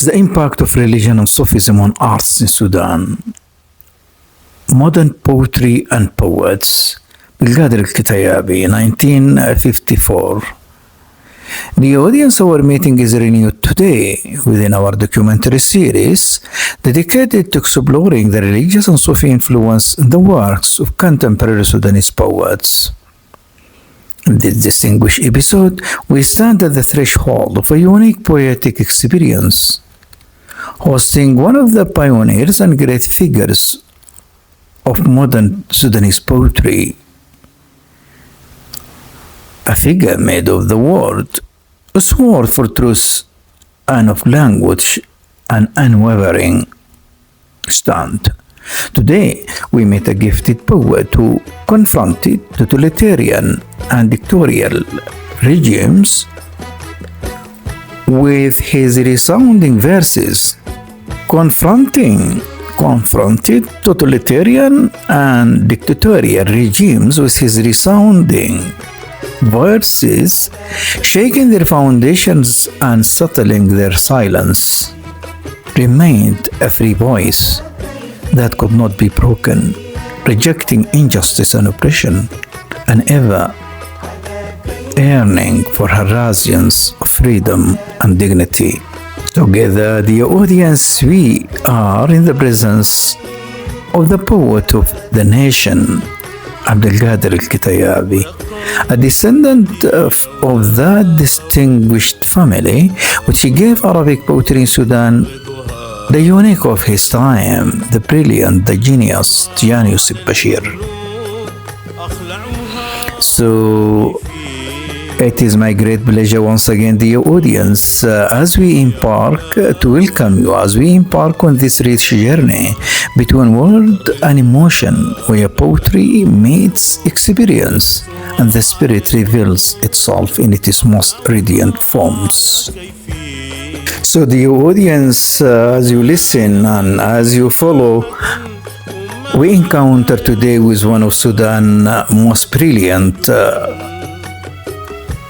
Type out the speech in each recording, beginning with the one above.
The impact of religion and Sufism on arts in Sudan. Modern poetry and poets. Abd Al-Qadir 1954. The audience our meeting is renewed today within our documentary series dedicated to exploring the religious and Sufi influence in the works of contemporary Sudanese poets. In this distinguished episode, we stand at the threshold of a unique poetic experience, hosting one of the pioneers and great figures of modern Sudanese poetry, a figure made of the word, a sword for truth and of language, an unwavering stand. Today, we meet a gifted poet who confronted totalitarian and dictatorial regimes with his resounding verses, confronted totalitarian and dictatorial regimes with his resounding verses, shaking their foundations and settling their silence, remained a free voice that could not be broken, rejecting injustice and oppression, and ever yearning for her radiance of freedom and dignity. Together, dear audience, we are in the presence of the poet of the nation, Abd Al-Qadir Al-Kityabi, a descendant of that distinguished family which gave Arabic poetry in Sudan the unique of his time, the brilliant, the genius, Yusuf Bashir. So, it is my great pleasure once again, dear audience, as we embark to welcome you, as we embark on this rich journey between word and emotion, where poetry meets experience and the spirit reveals itself in its most radiant forms. So, dear audience, as you listen and as you follow, we encounter today with one of Sudan's most brilliant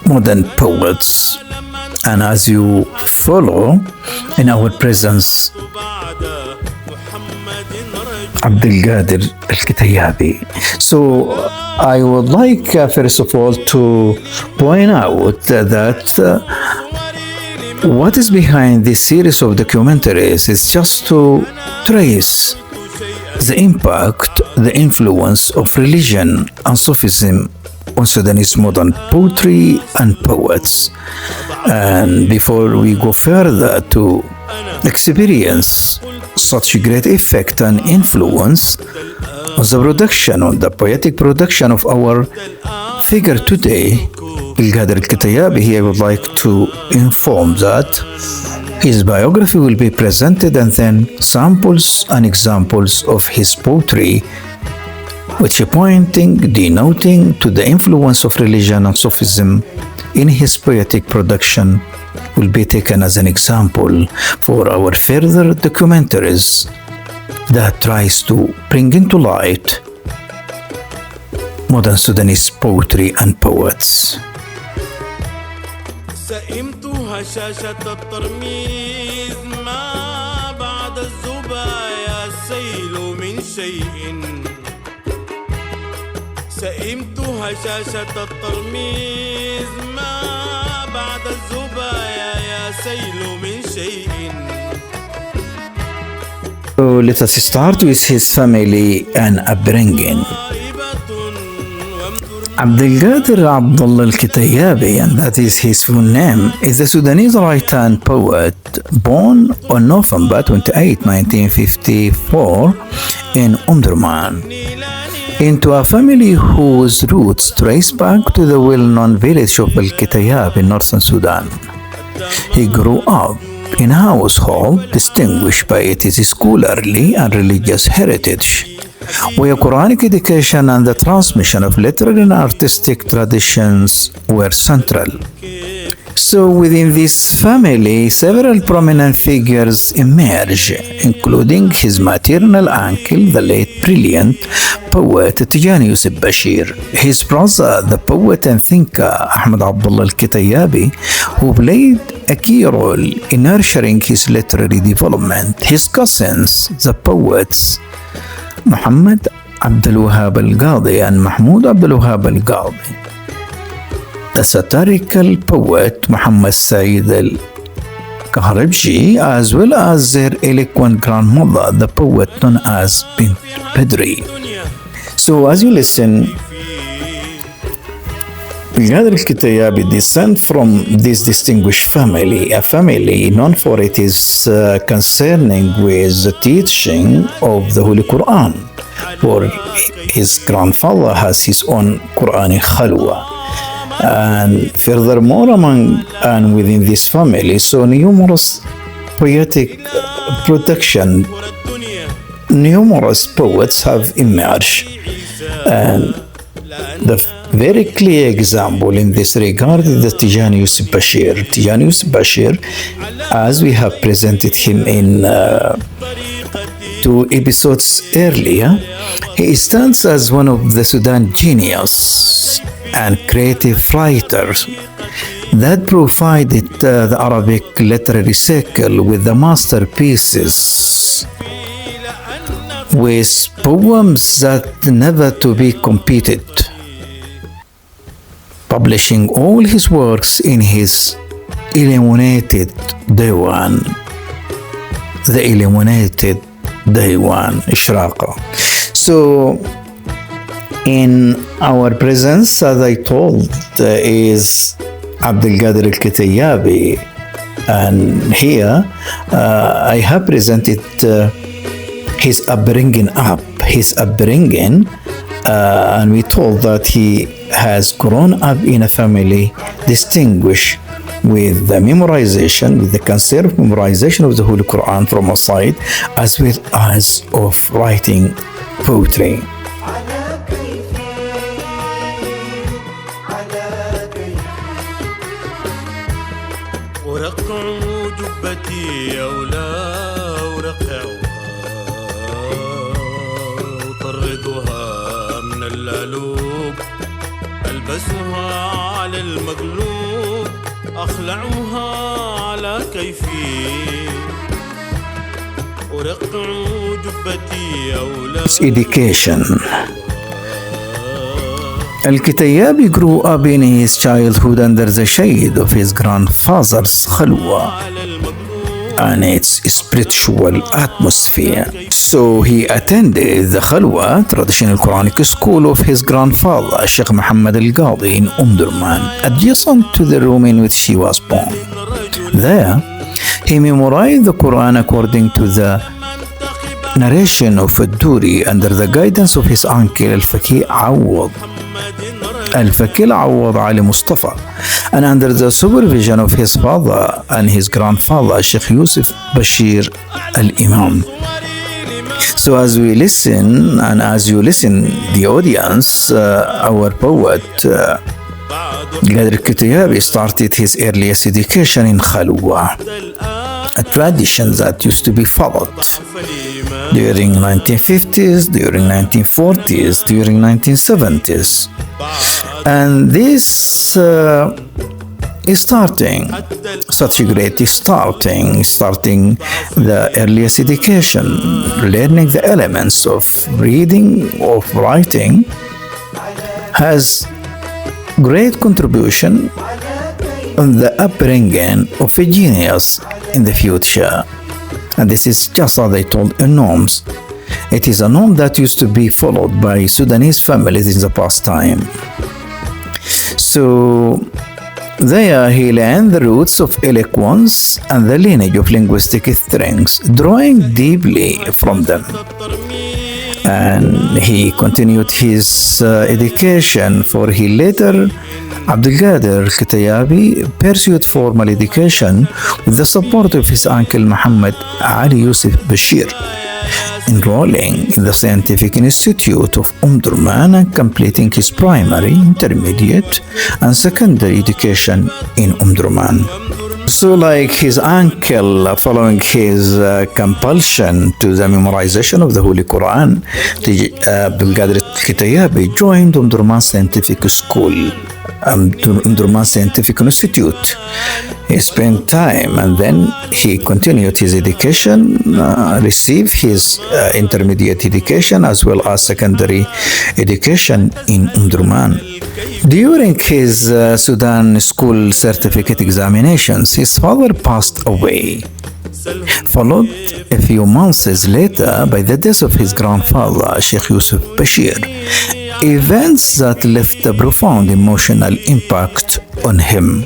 modern poets, and as you follow in our presence, Abd Al-Qadir Al-Kityabi. So I would like first of all to point out that what is behind this series of documentaries is just to trace the impact, the influence of religion and Sufism on Sudanese modern poetry and poets. And before we go further to experience such a great effect and influence on the production, on the poetic production of our figure today, Al-Qadir Al-Kityabi, I would like to inform that his biography will be presented and then samples and examples of his poetry, which are pointing, denoting to the influence of religion and Sufism in his poetic production, will be taken as an example for our further documentaries that tries to bring into light modern Sudanese poetry and poets. هشاشة الترميز ما بعد الزبايا سيل من شيء سئمت هشاشة الترميز ما بعد الزبايا يا سيل من شيء. So let us start with his family and upbringing. Abdul-Qadir Al-Kityabi, and that is his full name, is a Sudanese writer and poet born on November 28, 1954 in Omdurman, into a family whose roots trace back to the well-known village of Al-Kitayabi in northern Sudan. He grew up in a household distinguished by its scholarly and religious heritage, where Quranic education and the transmission of literary and artistic traditions were central. So within this family, several prominent figures emerge, including his maternal uncle, the late brilliant poet Tijani Yusuf Bashir, his brother, the poet and thinker Ahmed Abdul-Qadir, who played a key role in nurturing his literary development, his cousins, the poets Muhammad Abd Al-Qadi and Mahmoud Abd Al-Qadi, the satirical poet Muhammad Saeed Al-Kahribji, as well as their eloquent grandmother, the poet known as Bint Badri. So as you listen, Al-Qadir Al-Kityabi descends from this distinguished family, a family known for its concerning with the teaching of the Holy Quran, for his grandfather has his own Quranic khalwa. And furthermore, among and within this family, so numerous poetic production, numerous poets have emerged. And the very clear example in this regard is the Tijani Yusuf Bashir. Tijani Yusuf Bashir, as we have presented him in 2 episodes earlier, he stands as one of the Sudan genius and creative writers that provided the Arabic literary circle with the masterpieces, with poems that never to be competed, publishing all his works in his illuminated Diwan, the illuminated Diwan Ishraqa. So in our presence, as I told, is Abdul-Qadir Al-Kityabi, and here I have presented his upbringing, and we told that he has grown up in a family distinguished with the memorization, with the concern of memorization of the Holy Quran from a side, as well as of writing poetry. ألبسها على المقلوب أخلعها على كيفي أرقع جبتي أولاد. Education. Al-Kitayabi grew up in his childhood under the shade of his grandfather's khalwa and its spiritual atmosphere. So he attended the Khalwa, traditional Quranic school of his grandfather, Sheikh Muhammad Al-Qadi in Omdurman, adjacent to the room in which he was born. There, he memorized the Quran according to the narration of Ad-Duri under the guidance of his uncle Al-Faqih Awad Ali Mustafa, and under the supervision of his father and his grandfather Sheikh Yusuf Bashir Al-Imam. So as we listen, and as you listen, the audience, our poet Al-Qadir Al-Kityabi started his earliest education in Khalwa, a tradition that used to be followed during 1950s, during 1940s, during 1970s. And this starting such a great starting the earliest education, learning the elements of reading, of writing, has great contribution on the upbringing of a genius in the future. And this is just as I told in norms. It is a norm that used to be followed by Sudanese families in the past time. So there he learned the roots of eloquence and the lineage of linguistic strengths, drawing deeply from them. And he continued his education, for he later, Abd Al-Qadir Al-Kityabi, pursued formal education with the support of his uncle Muhammad Ali Yusuf Bashir, enrolling in the Scientific Institute of Omdurman and completing his primary, intermediate, and secondary education in Omdurman. So, like his uncle, following his compulsion to the memorization of the Holy Quran, Abd Al-Qadir Al-Kityabi joined Omdurman Scientific School, Omdurman Scientific Institute. He spent time and then he continued his education, received his intermediate education as well as secondary education in Omdurman. During his Sudan school certificate examinations, his father passed away, followed a few months later by the death of his grandfather, Sheikh Yusuf Bashir, events that left a profound emotional impact on him.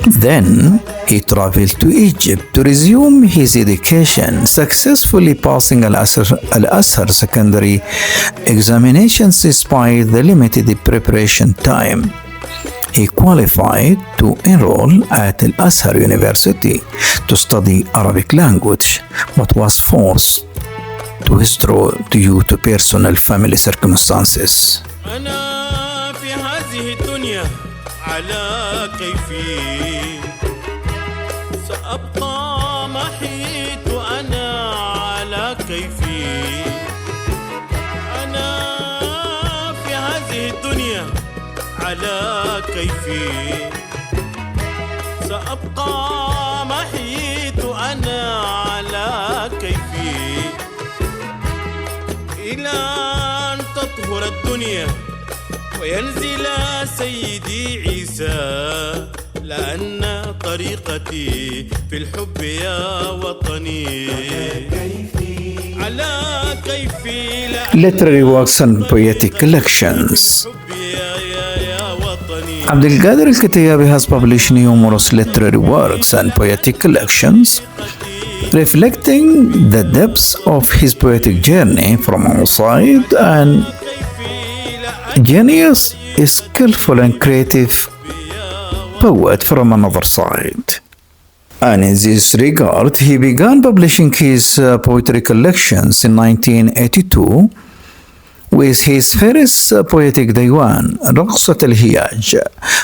Then he traveled to Egypt to resume his education, successfully passing Al-Azhar secondary examinations despite the limited preparation time. He qualified to enroll at Al-Azhar University to study Arabic language, but was forced to withdraw due to personal family circumstances. سأبقى ما حييت أنا على كيفي أنا في هذه الدنيا على كيفي سأبقى ما حييت أنا على كيفي إلى أن تطهر الدنيا وينزل سيدي عيسى لأن طريقتي في الحب يا وطني على كيفي Literary works and poetic collections. Abd Al-Qadir Al-Kityabi has published numerous literary works and poetic collections, reflecting the depths of his poetic journey from outside and genius, a skillful and creative poet from another side. And in this regard, he began publishing his poetry collections in 1982 with his first poetic diwan, رقصة الهياج,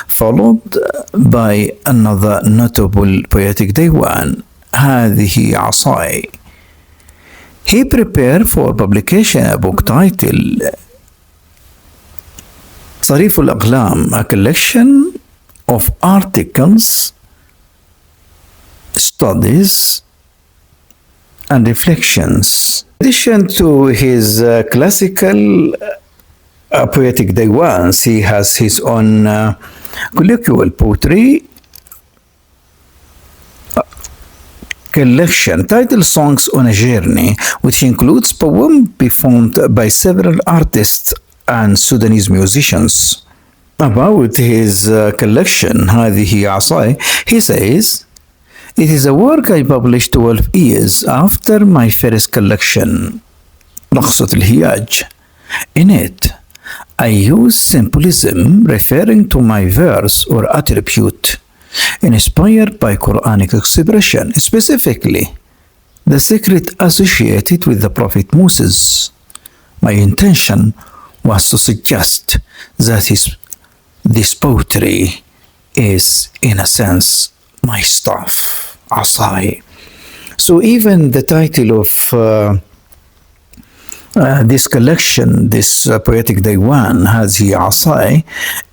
followed by another notable poetic diwan, هذه عصاي. He prepared for publication a book titled صريف الأقلام, a collection of articles, studies, and reflections. In addition to his classical poetic diwans, he has his own colloquial poetry collection titled Songs on a Journey, which includes poems performed by several artists and Sudanese musicians. About his collection, هذه عصاي, he says, "It is a work I published 12 years after my first collection, رقصة الهياج. In it, I use symbolism referring to my verse or attribute, inspired by Quranic expression, specifically the secret associated with the Prophet Moses. My intention was to suggest that this poetry is, in a sense, my stuff, عصاي." So even the title of this collection, this poetic diwan, هذه عصاي,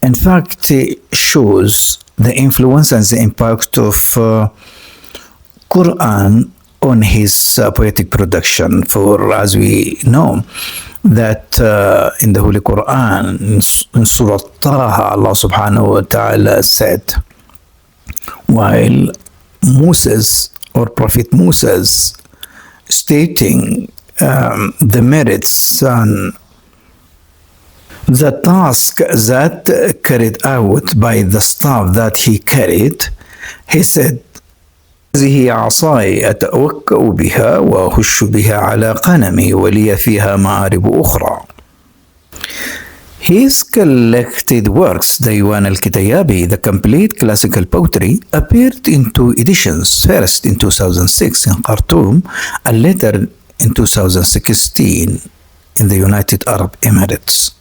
in fact shows the influence and the impact of Quran on his poetic production. For as we know that in the Holy Quran, in Surah Taha, Allah subhanahu wa ta'ala said, while Moses or Prophet Moses stating the merits and the task that carried out by the staff that he carried, he said, هذه عصاي أتوكأ بها وأهش بها على غنمي ولي فيها مآرب أخرى. His collected works, the Diwan Al-Kitayabi, the complete classical poetry, appeared in two editions, first in 2006 in Khartoum and later in 2016 in the United Arab Emirates.